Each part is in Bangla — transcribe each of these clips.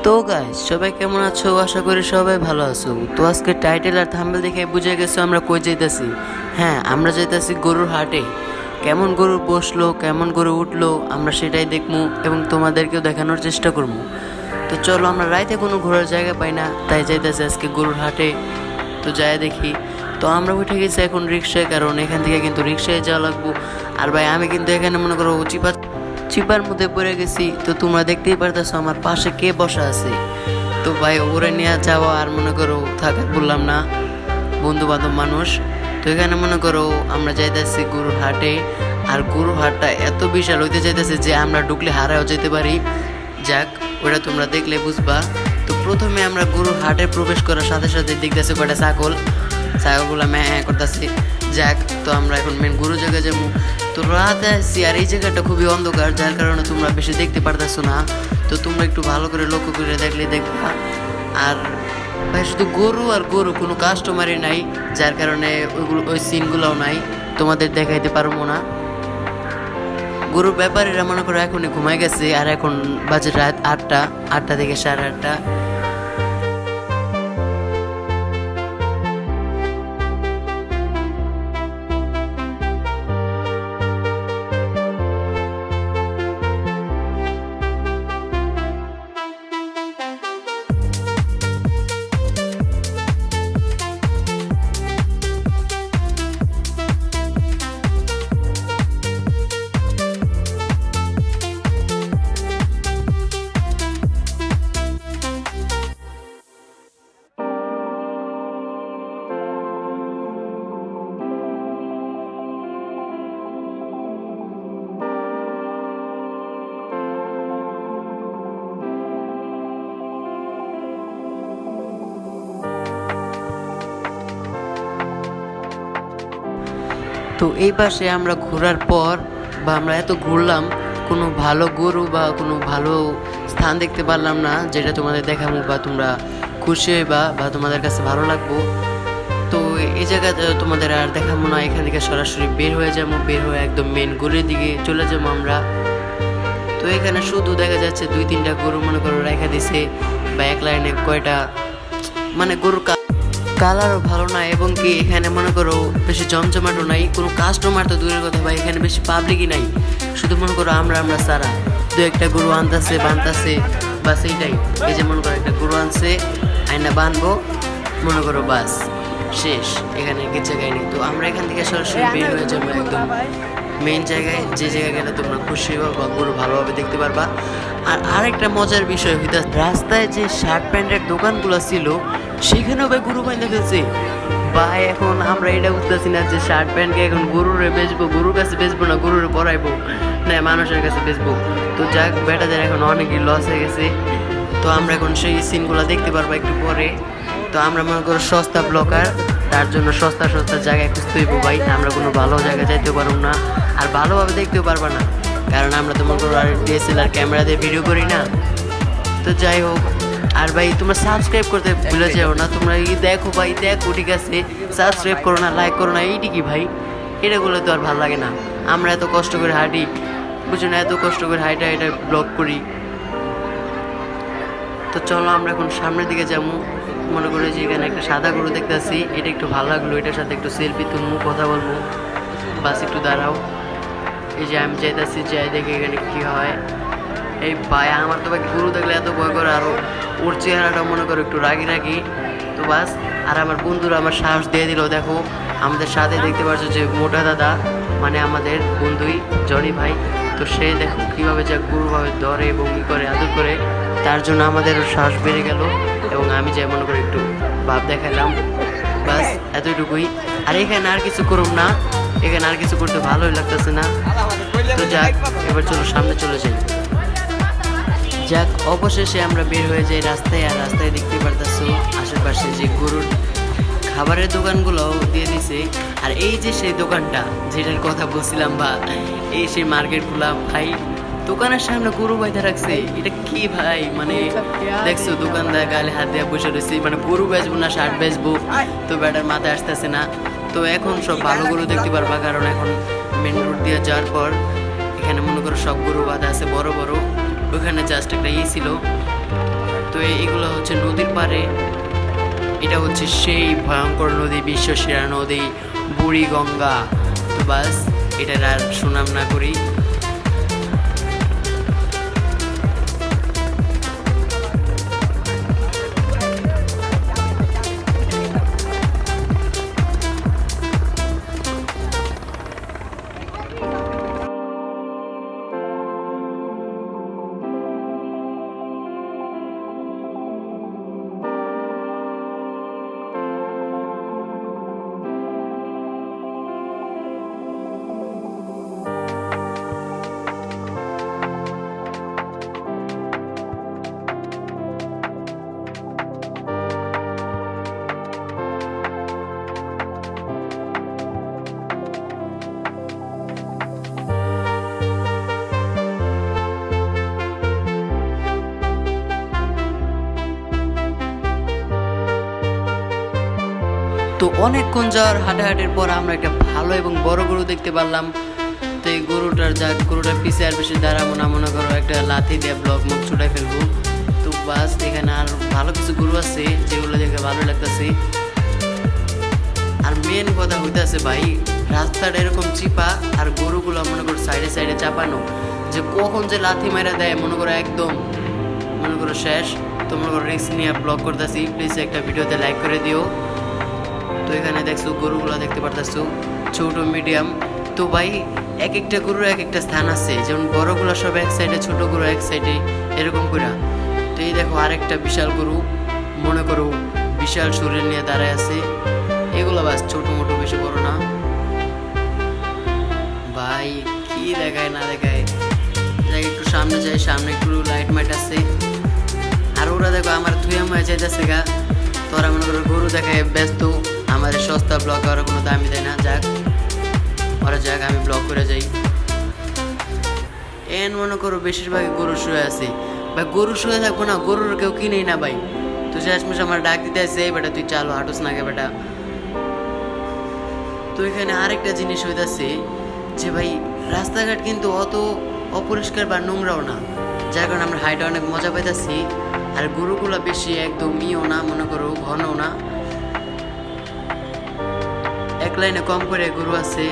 তো গাইস সবাই কেমন আছো? আশা করি সবাই ভালো আছো। তো আজকে টাইটেল আর থাম্বনেল দেখে বুঝে গেছো আমরা কই যাইতাছি। হ্যাঁ, আমরা যাইতাছি গরুর হাটে। কেমন গরু বসলো, কেমন গরু উঠলো, আমরা সেটাই দেখবো এবং তোমাদেরকেও দেখানোর চেষ্টা করবো। তো চলো, আমরা রাইতে কোনো ঘোরার জায়গা পাই না, তাই যাইতাছি আজকে গরুর হাটে। তো যাই দেখি। তো আমরা উঠে গেছি এখন রিক্সায়, কারণ এখান থেকে কিন্তু রিক্সায় যাওয়া লাগবো। আর ভাই আমি কিন্তু এখানে মনে করো চিপার মধ্যে পড়ে গেছি। তো তোমরা দেখতেই পারতেছো আমার পাশে কে বসা আছে। তো ভাই ওরে নিয়ে যাওয়া আর মনে করো থাকা বললাম না, বন্ধু বান্ধব মানুষ। তো এখানে মনে করো আমরা যাইতেছি গরুর হাটে। আর গরুর হাটটা এত বিশাল হইতে যাইতেছে যে আমরা ঢুকলে হারাও যেতে পারি। যাক, ওটা তোমরা দেখলে বুঝবা। তো প্রথমে আমরা গরুর হাটে প্রবেশ করার সাথে সাথে দেখতেছি কয়টা ছাগলগুলো ম্যাঁ করতেছি। যাক, তো আমরা এখন মেন গরু জায়গায় যাবো। তো রাতে আসছি আর এই জায়গাটা খুবই অন্ধকার, যার কারণে তোমরা বেশি দেখতে পারতেছো না। তো তোমরা একটু ভালো করে লক্ষ্য করে দেখলে দেখবা। আর ভাই শুধু গরু আর গরু, কোনো কাস্টমারই নাই, যার কারণে ওই সিনগুলোও নাই, তোমাদের দেখাইতে পারবো না। গরুর ব্যাপারীরা মনে করো এখনই ঘুমাই গেছে। আর এখন বাজে রাত 8টা থেকে 8:30। তো এই পাশে আমরা ঘোরার পর বা আমরা এত ঘুরলাম, কোনো ভালো গরু বা কোনো ভালো স্থান দেখতে পারলাম না যেটা তোমাদের দেখাবো বা তোমরা খুশি হইবা বা তোমাদের কাছে ভালো লাগবো। তো এই জায়গাতে তোমাদের আর দেখাবো না, এখান থেকে সরাসরি বের হয়ে যাবো। বের হয়ে একদম মেন গরুর দিকে চলে যাবো আমরা। তো এখানে শুধু দেখা যাচ্ছে 2-3টা গরু মনে করো রেখা দিছে, বা এক লাইনে কয়টা, মানে গরুর কালারও ভালো না, এবং কি এখানে মনে করো বেশি জমজমাটও নাই, কোনো কাস্টমার তো দূরের কথা ভাই, এখানে বেশি পাবলিকই নাই। শুধু মনে করো আমরা সারা 2-1টা গরু আনতেছে বানতেছে, বাস এইটাই। এই যে মনে করো একটা গরু আনছে, আয়না বানবো, মনে করো বাস শেষ, এখানে কি জায়গায় নেই। তো আমরা এখান থেকে সরাসরি বের হয়ে যাবো একদম মেন জায়গায়, যে জায়গায় গেলে তোমরা খুশি হবা বা গরু ভালোভাবে দেখতে পারবা। আর আরেকটা মজার বিষয় হইতে, রাস্তায় যে শার্ট প্যান্টের দোকানগুলো ছিল সেখানেও ভাই গরু বাইন্ধে ফেলছে ভাই। এখন আমরা এটা বুঝতেছি না যে শার্ট প্যান্টকে এখন গরুরে বেচবো, গরুর কাছে বেচবো না গরুরে পরাইবো, না মানুষের কাছে বেচবো। তো যাক, বেটাদের এখন অনেকই লস হয়ে গেছে। তো আমরা এখন সেই সিনগুলো দেখতে পারবো একটু পরে। তো আমরা মনে করো সস্তা ব্লকার, তার জন্য সস্তা জায়গায় খুঁজতে হইব ভাই। আমরা কোনো ভালো জায়গায় যাইতে পারবো না আর ভালোভাবে দেখতেও পারবো না, কারণ আমরা তো মনে করো আর DSLR ক্যামেরা দিয়ে ভিডিও করি না। তো যাই হোক, আর ভাই তোমরা সাবস্ক্রাইব করতে ভুলে যাও না। তোমরা দেখো ভাই, দেখো ঠিক আছে, সাবস্ক্রাইব করো না, লাইক করো না, এইটি কি ভাই, এটা করলে তো আর ভালো লাগে না। আমরা এত কষ্ট করে হাঁটি, বুঝো না, এত কষ্ট করে হাইটা এটা ব্লগ করি। তো চলো আমরা এখন সামনের দিকে যাবো। মনে করে যে এখানে একটা সাদা গরু দেখতে আসি, এটা একটু ভালো লাগলো, এটার সাথে একটু সেলফি তুলবো, কথা বলবো, বাস একটু দাঁড়াও। এই যে আমি চাইতেছি, যাই দেখি এখানে কি হয়। এই ভাই আমার তো ভাই গরু দেখলে এত ভয় করে, আরও ওর চেহারাটা মনে করো একটু রাগি। তো বাস, আর আমার বন্ধুরা আমার সাহস দিয়ে দিল। দেখো আমাদের সাথে দেখতে পাচ্ছ যে মোটা দাদা, মানে আমাদের বন্ধুই জনি ভাই। তো সে দেখো কীভাবে যা গরুভাবে ধরে এবং ই করে আদর করে, তার জন্য আমাদের সাহস বেড়ে গেল এবং আমি যাই মনে করি একটু ভাব দেখালাম, বাস এতটুকুই। আর এখানে আর কিছু করুম না, এখানে আর কিছু করতে ভালোই লাগতেছে না। তো যাক, এবার চলো সামনে চলে যাই। যাক, অবশেষে আমরা বের হয়ে যাই রাস্তায়। আর রাস্তায় দেখতে পারতেছো আশেপাশে যে গরুর খাবারের দোকানগুলো দিয়ে দিছে। আর এই যে সেই দোকানটা যেটার কথা বলছিলাম, বা এই সেই মার্কেটগুলা ভাই, দোকানের সামনে গরু বাইধা রাখছে, এটা কি ভাই, মানে দেখছো দোকানদার গালে হাত দিয়ে বসে রয়েছে, মানে গরু বেচবো না শার্ট বেচবো, তো ব্যাটার মাথায় আসতেছে না। তো এখন সব ভালো গরু দেখতে পারবা, কারণ এখন মেন রোড দিয়ে যাওয়ার পর এখানে মনে করো সব গরু বাঁধা আছে বড় বড়। ওখানে জাস্ট একটা ছিল। তো এগুলো হচ্ছে নদীর পাড়ে, এটা হচ্ছে সেই ভয়ঙ্কর নদী, বিশ্বসেরা নদী বুড়িগঙ্গা। তো বাস এটার আর সুনাম না করি। তো অনেকক্ষণ যাওয়ার হাঁটাহাঁটির পর আমরা একটা ভালো এবং বড় গরু দেখতে পারলাম। তো এই গরুটার পিছে আর বেশি দাঁড়াবো না, মনে করো একটা লাথি দিয়ে ব্লক মুখ ছুটাই ফেলবো। তো বাস এখানে আর ভালো কিছু গরু আছে যেগুলো দেখে ভালো লাগতেছে। আর মেন কথা হইতেছে ভাই, রাস্তাটা এরকম চিপা আর গরুগুলো মনে করো সাইডে সাইডে চাপানো, যে কখন যে লাথি মারা দেয় মনে করো একদম মনে করো শেষ। তো মনে করো রিস্ক নিয়ে ব্লগ করতেছি, প্লিজ একটা ভিডিওতে লাইক করে দিও। তো এখানে দেখছো গরুগুলো দেখতে পারতেছো, ছোট মিডিয়াম। তো ভাই এক একটা গরুর এক একটা স্থান আছে, যেমন বড়গুলো সব এক সাইডে, ছোট গরু এক সাইডে, এরকম করে। তো এই দেখো আরেকটা বিশাল গরু, মনে করো বিশাল শরীর নিয়ে দাঁড়ায় আছে। এগুলো বাস ছোট মোটো, বেশি বড় না। ভাই কি দেখায় না দেখায়, যাই একটু সামনে যাই, সামনে একটু লাইট মাইট আছে। আর ওরা দেখো আমার থুয়া মায় যাইতেছে গা। তোরা মনে করো গরু দেখায় ব্যস্ত, আমার সস্তা ব্লগ করার কোনো দামি দেয় না। যাক ওরা যাক, আমি ব্লগ করে যাই। এন মনে করো বেশিরভাগই গরু শুয়ে আছে ভাই, গরু শুয়ে থাকবো না, গরুর কেউ কিনেই না ভাই। তো শেষমেশ আমার ডাক দিতে আসছে, বেটা তুই চালো হাঁটুস না গে বেটা। তো এখানে আরেকটা জিনিস হইতেছে যে ভাই রাস্তাঘাট কিন্তু অত অপরিষ্কার বা নোংরাও না, যার কারণে আমরা হাইটে অনেক মজা পাইতেছি। আর গরুগুলো বেশি একদম ইও না, মনে করো ঘনও না, এক লাইনে কম করে গরু আছে।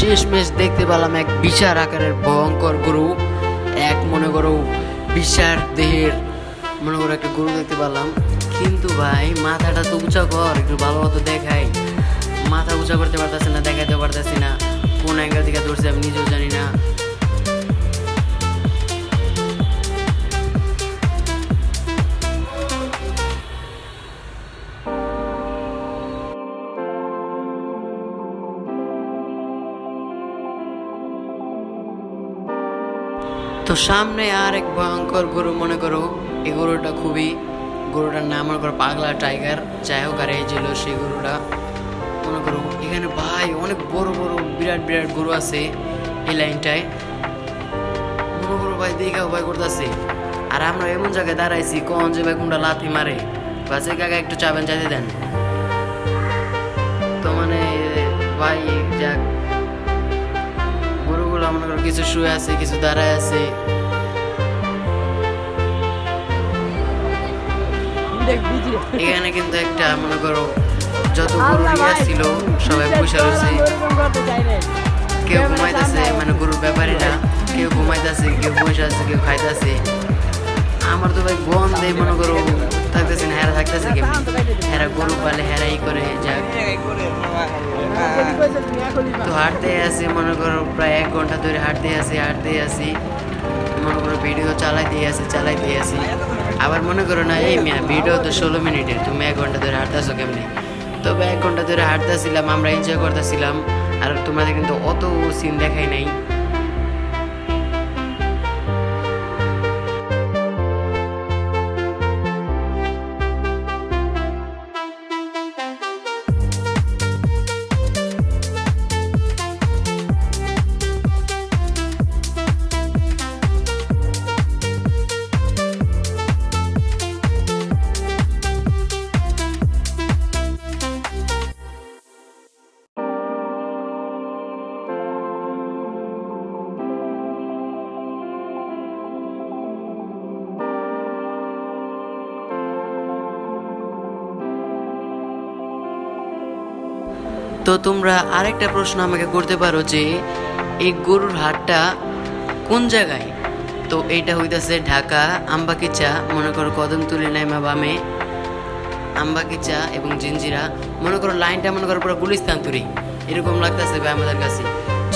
শেষমেশ দেখতে পেলাম এক বিশাল আকারের ভয়ঙ্কর গরু, এক মনে করো বিশাল দেহের মনে করো একটা গরু দেখতে পেলাম। কিন্তু ভাই মাথাটা তো উঁচা কর, একটু ভালো মতো দেখাই। মাথা উঁচা করতে পারতেছি না, দেখাতে পারতেছি না, কোন অ্যাঙ্গেল থেকে ধরছে আমি নিজেও জানি না। তো সামনে আর এক ভয়ঙ্কর গরু মনে করো, এই গরুটার নাম মনে করো পাগলা টাইগার, যাই হোক। আর এই ছিল সেই গরুটা মনে করো। এখানে ভাই অনেক বড় বড় বিরাট বিরাট গরু আছে এই লাইনটায় মনে করো ভাই, দেখাও ভয় করতেছে। আর আমরা এমন জায়গায় দাঁড়াইছি কোন যে ভাই কোনটা লাথি মারে, বাসে কাকা একটু চাবেন চাইতে দেন তো মানে ভাই। যাক, গরুগুলো মনে করো কিছু শুয়ে আছে, কিছু দাঁড়ায় আছে। এখানে কিন্তু একটা মনে করো যত গরু ছিল সবাই বসে রয়েছে, কেউ ঘুমাইতেছে, মানে গরুর ব্যাপারীরা কেউ ঘুমাইতেছে, কেউ বসে আছে, কেউ খাইতেছে। আমার তো ভাই গন্ধে মনে করো থাকতেছে না, হেরা থাকতেছে কেমনি, হেরা গরু পালে হেরাই করে। যাক, তো হাঁটতে আসি মনে করো প্রায় 1 ঘন্টা ধরে হাঁটতে আসি মনে করো, ভিডিও চালাইতে আসি। আবার মনে করো না এই মিয়া ভিডিও তো 16 মিনিটের, তুমি 1 ঘন্টা ধরে হাঁটতেছো কেমনি? তবে 1 ঘন্টা ধরে হাঁটতেছিলাম, আমরা এনজয় করতেছিলাম, আর তোমাদের কিন্তু অত সিন দেখাই নাই। তো তোমরা আরেকটা প্রশ্ন আমাকে করতে পারো যে এই গরুর হাটটা কোন জায়গায়? তো এইটা হইতাছে ঢাকা আমবাকিচা, মনে করো কদমতলী নাইমা বামে আমবাকিচা এবং জিঞ্জিরা, মনে করো লাইনটা মনে করো পুরো গুলিস্তানতুরি এরকম লাগতেছে ভাই আমাদের কাছে।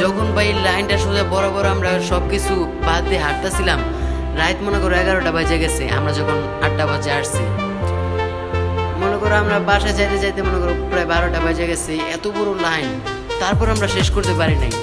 যখন ভাই লাইনটা সোজা বরাবর আমরা সব কিছু বাদ দিয়ে হাঁটতেছিলাম, রাত মনে করো 11টা বাজে গেছে, আমরা যখন 8টা বাজে আসছি মনে করো আমরা বাসায় যাইতে যাইতে মনে করো প্রায় 12টা বাজে গেছে। এত বড় লাইন, তারপর আমরা শেষ করতে পারি নাই।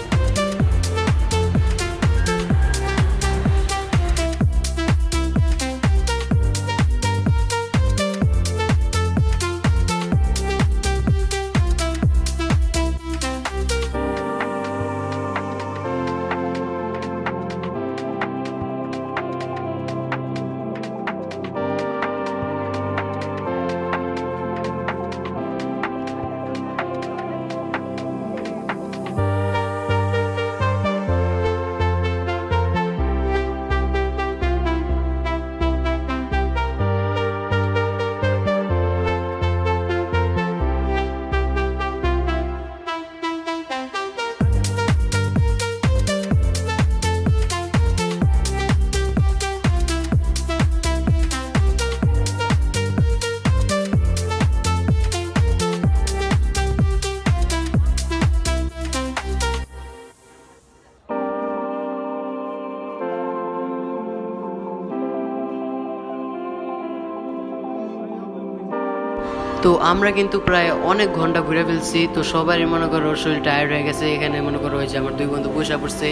তো আমরা কিন্তু প্রায় অনেক ঘন্টা ঘুরে ফেলছি। তো সবারই মনে করো শরীর টায়ার্ড হয়ে গেছে। এখানে মনে করো হয়েছে আমার 2 বন্ধু বসে পড়ছে।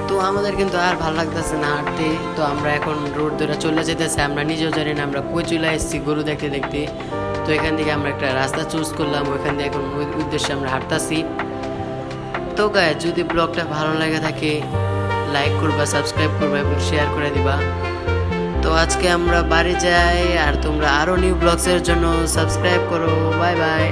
তো আমাদের কিন্তু আর ভালো লাগতেছে না হাঁটতে। তো আমরা এখন রোড ধরে চলে যেতেছি, আমরা নিজেও জানি না আমরা কই চলে এসেছি গরু দেখতে দেখতে। তো এখান থেকে আমরা একটা রাস্তা চুজ করলাম, ওইখান থেকে এখন ওই উদ্দেশ্যে আমরা হাঁটতেছি। তো গায়ে যদি ব্লগটা ভালো লাগে থাকে লাইক করবা, সাবস্ক্রাইব করবা এবং শেয়ার করে দিবা। তো আজকে আমরা বাড়ি যাই, আর তোমরা আরো নিউ ব্লগসের জন্য সাবস্ক্রাইব করো। Bye bye.